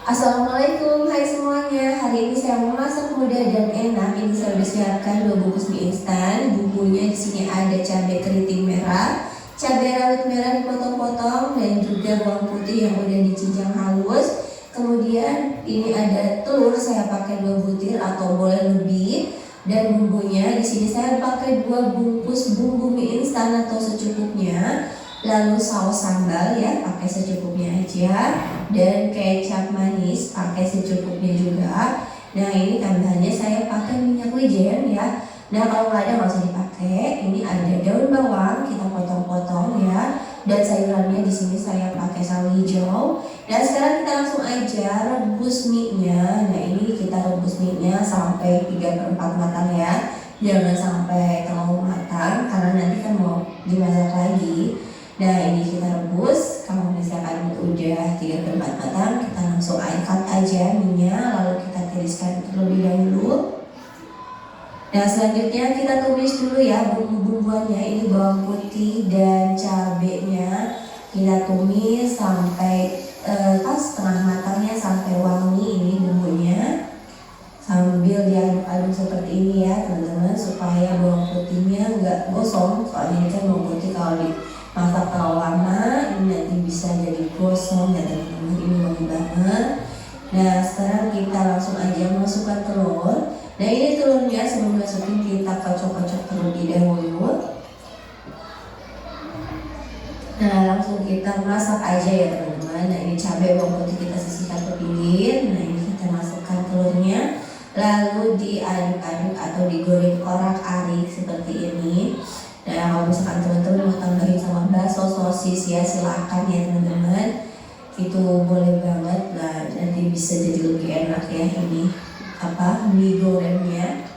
Assalamualaikum, hai semuanya. Hari ini saya mau masak mudah dan enak. Ini saya sudah siapkan 2 bungkus mie instan. Bumbunya di sini ada cabai keriting merah, cabai rawit merah dipotong-potong, dan juga bawang putih yang udah dicincang halus. Kemudian ini ada telur, saya pakai 2 butir atau boleh lebih. Dan bumbunya di sini saya pakai 2 bungkus bumbu mie instan atau secukupnya. Lalu saus sambal ya pakai secukupnya aja, dan kecap manis pakai secukupnya juga. Nah ini tambahannya saya pakai minyak wijen ya. Nah kalau nggak ada nggak usah dipakai. Ini ada daun bawang kita potong-potong ya, dan sayurannya di sini saya pakai sawi hijau. Dan sekarang kita langsung aja rebus mie-nya. Nah ini kita rebus mie-nya sampai 3/4 matang ya. Jangan sampai terlalu matang karena nanti kan mau dimasak lagi. Nah ini kita rebus, kalau misalkan udah 3/4 matang, kita langsung angkat aja minyak, lalu kita tiriskan terlebih dahulu. Nah selanjutnya kita tumis dulu ya bumbu-bumbuannya. Ini bawang putih dan cabenya kita tumis sampai pas setengah matangnya, sampai wangi ini bumbunya. Sambil diaduk-aduk seperti ini ya teman-teman, supaya bawang putihnya nggak gosong. Soalnya ini kan bawang putih kalau dimasak terlalu lama ini nanti bisa jadi gosong ya teman-teman. Ini wangi banget. Nah sekarang kita langsung aja masukkan telur. Nah ini telurnya sebelum masukin kita kocok-kocok terlebih dahulu. Nah langsung kita masak aja ya teman-teman. Nah ini cabai bawang putih kita sisihkan ke pinggir. Nah ini kita masukkan telurnya, lalu diaduk-aduk atau digoreng orak-arik seperti ini. Nah kalau misalkan teman-teman mau tambahin sama bakso, sosis ya silahkan ya teman-teman, itu boleh banget. Nah nanti bisa jadi lebih enak ya ini mie gorengnya.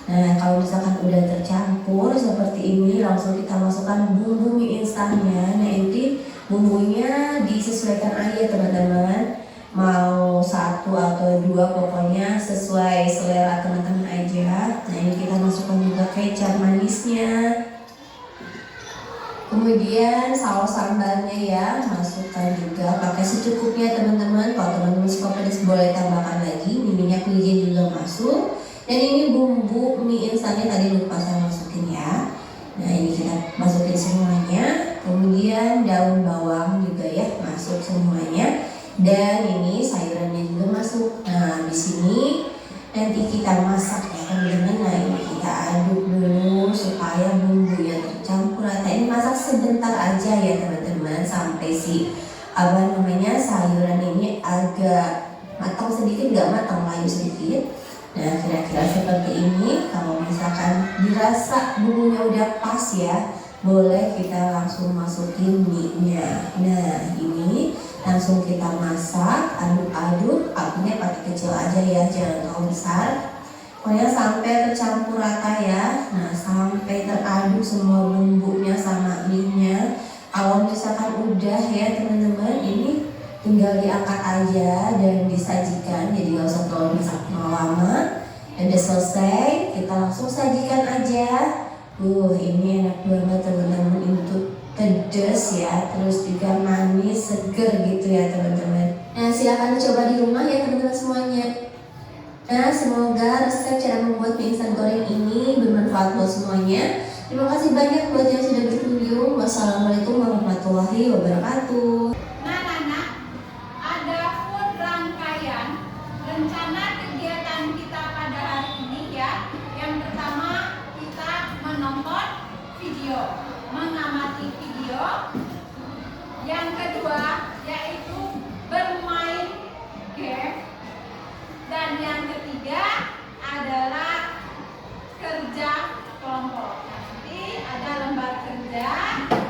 Nah kalau misalkan udah tercampur seperti ini, langsung kita masukkan bumbu mie instannya. Nah ini bumbunya disesuaikan aja teman-teman, mau 1 atau 2 pokoknya sesuai selera teman-teman aja. Nah ini kita masukkan juga kecap manisnya, kemudian saus sambalnya ya masukkan juga pakai secukupnya teman-teman. Kalau teman-teman suka pedas boleh tambahkan lagi. Minyak wijen juga masuk. Dan ini bumbu mie instannya tadi lupa saya masukin ya. Nah ini kita masukin semuanya. Kemudian daun bawang juga ya masuk semuanya. Dan ini sayurannya juga masuk. Nah di sini nanti kita masak ya teman-teman. Nah ini kita aduk dulu supaya bumbunya tercampur rata. Ini masak sebentar aja ya teman-teman, sampai sayuran ini agak matang sedikit, nggak matang, layu sedikit. Nah kira-kira seperti ini. Kalau misalkan dirasa bumbunya udah pas ya, boleh kita langsung masukin mie-nya. Nah ini langsung kita masak, aduk-aduk, apinya pakai kecil aja ya, jangan terlalu besar. Pokoknya sampai tercampur rata ya. Nah sampai teraduk semua bumbunya sama mie-nya. Kalau misalkan udah ya teman-teman, ini tinggal diangkat aja dan disajikan. Jadi gak usah terlalu masak lama. Dan udah selesai, kita langsung sajikan aja. Ini enak banget teman-teman. Ini tuh pedas ya, terus juga manis, seger gitu ya teman-teman. Nah silahkan dicoba di rumah ya teman-teman semuanya. Nah semoga resep cara membuat mie instan goreng ini bermanfaat buat semuanya. Terima kasih banyak buat yang sudah berkunjung. Wassalamualaikum warahmatullahi wabarakatuh. Ada pun rangkaian rencana kegiatan kita pada hari ini ya. Yang pertama kita menonton video, mengamati video. Yang kedua yaitu bermain game. Dan yang ketiga adalah kerja kelompok. Nanti ada lembar kerja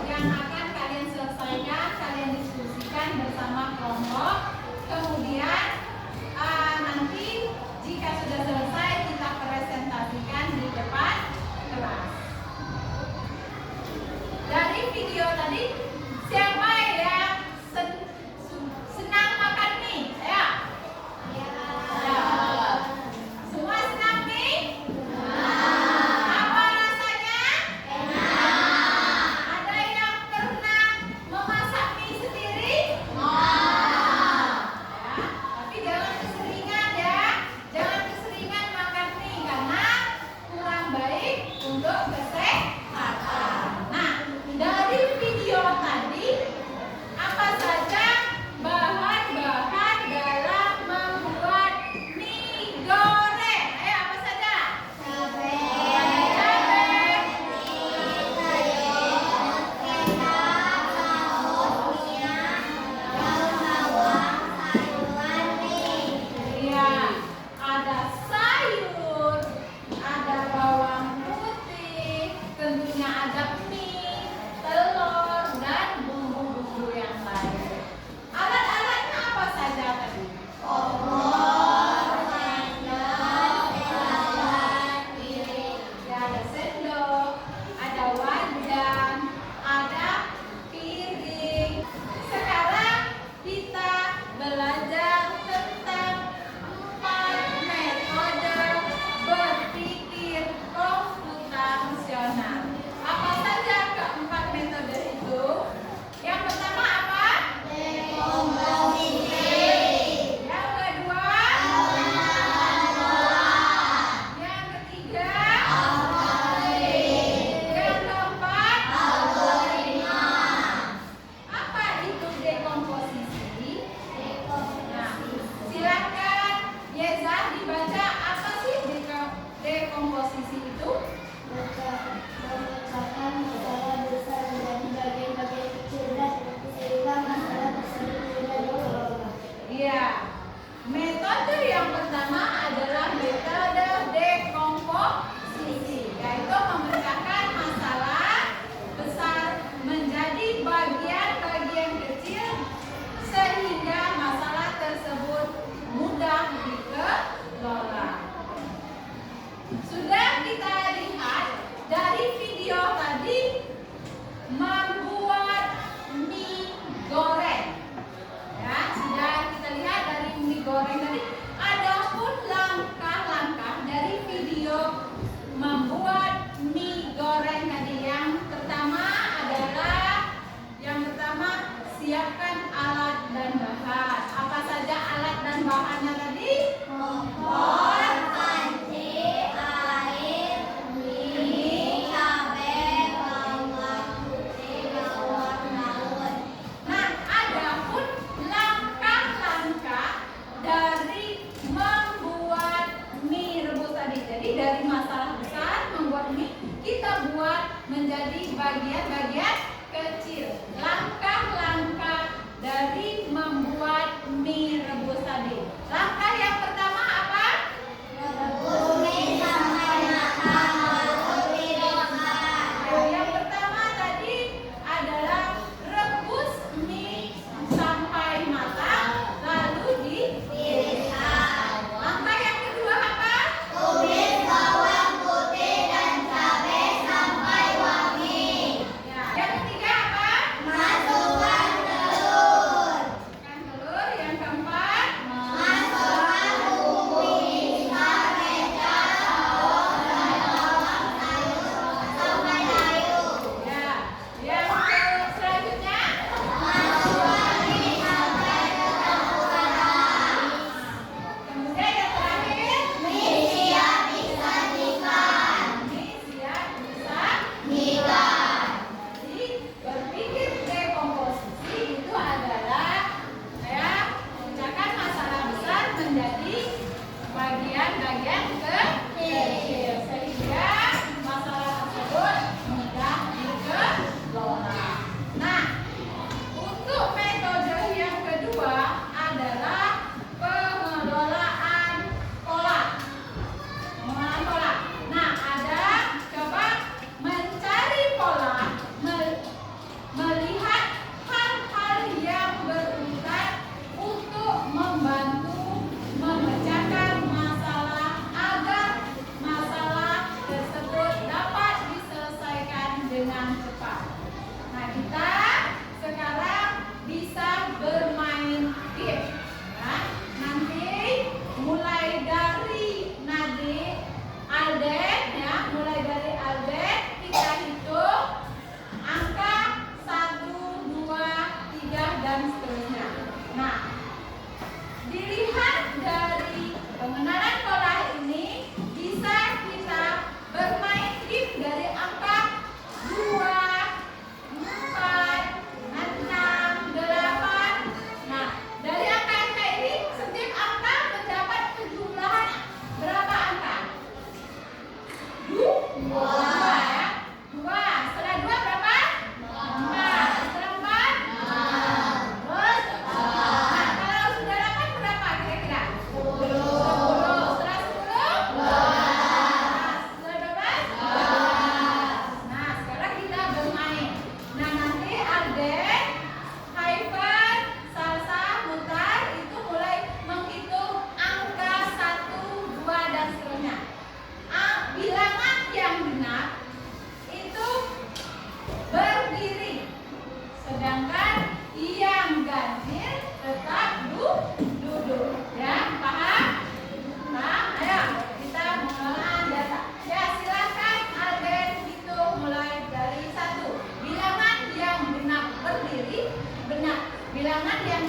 yang akan kalian selesaikan, kalian diskusikan bersama kelompok. Kemudian nanti jika sudah selesai kita presentasikan di depan kelas. Dari video tadi, siapa yang senang makan mie? Ayo. Semua senang mie? Apa rasanya? Ada yang pernah memasak mie sendiri? Ya, tapi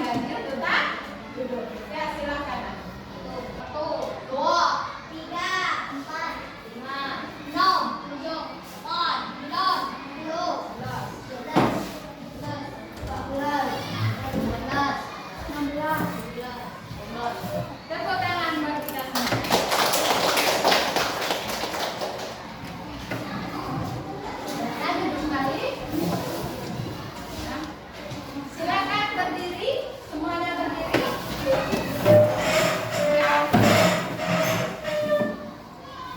ganjil tetap duduk. Ya, silakan. 1, 2, 3, 4, 5, 6, 7, 8, 9, 10, 11, 12, 13, 14, 15. Tepuk tangan buat kita semua. Nah, duduk kembali. Ya. Silakan berdiri, semuanya berdiri.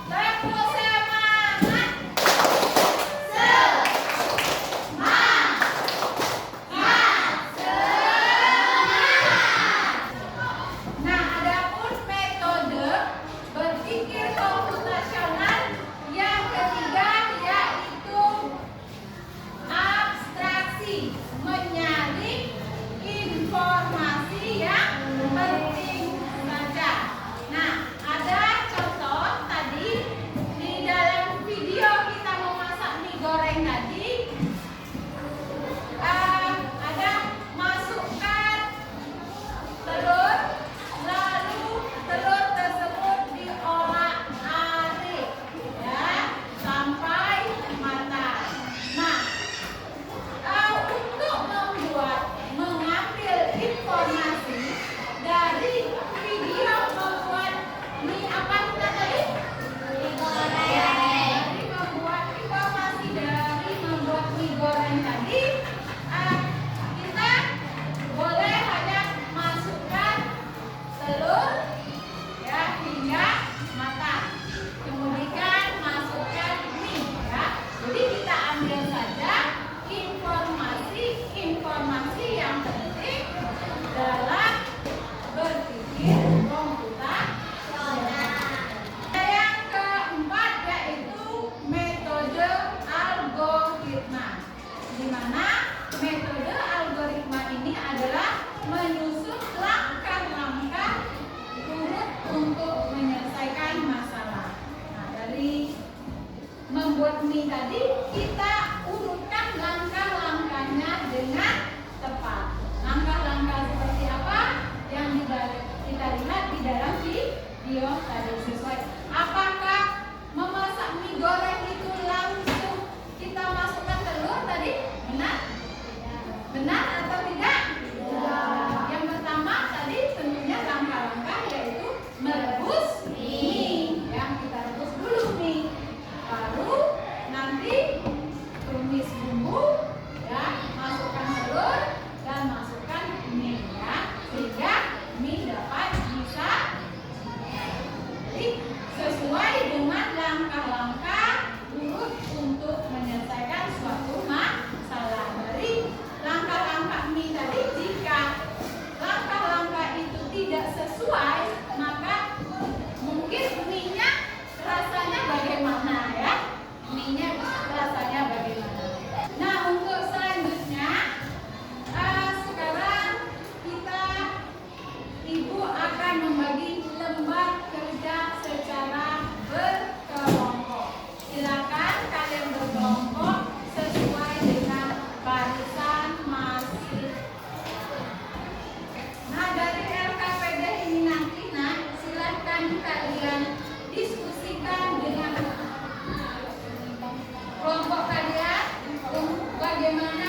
Tepuk semangat. Nah, adapun metode berpikir komputasional yang ketiga yaitu abstraksi, menyaring informasi yang penting saja. Nah, ada contoh tadi di dalam video kita memasak mie goreng tadi. Ada masukkan telur, lalu telur tersebut diolah-arik ya sampai matang. Nah, untuk mengambil informasi dari video membuat mie apa kita tadi? Mie goreng. Dari membuat informasi dari membuat mie goreng tadi, kita boleh hanya masukkan telur ya hingga matang. Kemudian masukkan mie ya. Jadi kita ambil saja informasi yang penting dalam berpikir komputasional. Yang keempat yaitu metode algoritma, di mana metode algoritma ini adalah menyusun langkah-langkah urut untuk menyelesaikan masalah. Nah, dari membuat mie tadi kita urutkan langkah-langkahnya dengan tepat. Langkah-langkah seperti apa yang kita lihat di dalam video tadi sesuai. Apakah memasak mie goreng itu langsung kita masukkan telur tadi? Benar? Benar atau tidak? Yang pertama tadi tentunya langkah-langkah yaitu merebus mie. Yang kita rebus dulu mie. Baru nanti tumis bumbu ya, masukkan telur dan masukkan mie ya, sehingga mie dapat bisa. Jadi sesuai dengan langkah-langkah urut untuk menyelesaikan suatu masalah. Dari langkah-langkah mie tadi, jika langkah-langkah itu tidak sesuai, maka mungkin mie-nya rasanya bagaimana ya? Mie-nya rasanya bagaimana? Nah, untuk selanjutnya sekarang Ibu akan membagi lembar kerja secara berkelompok. Silakan kalian berkelompok sesuai dengan barisan masing. Nah, dari LKPD ini nanti silakan kalian diskusikan dengan kelompok kalian bagaimana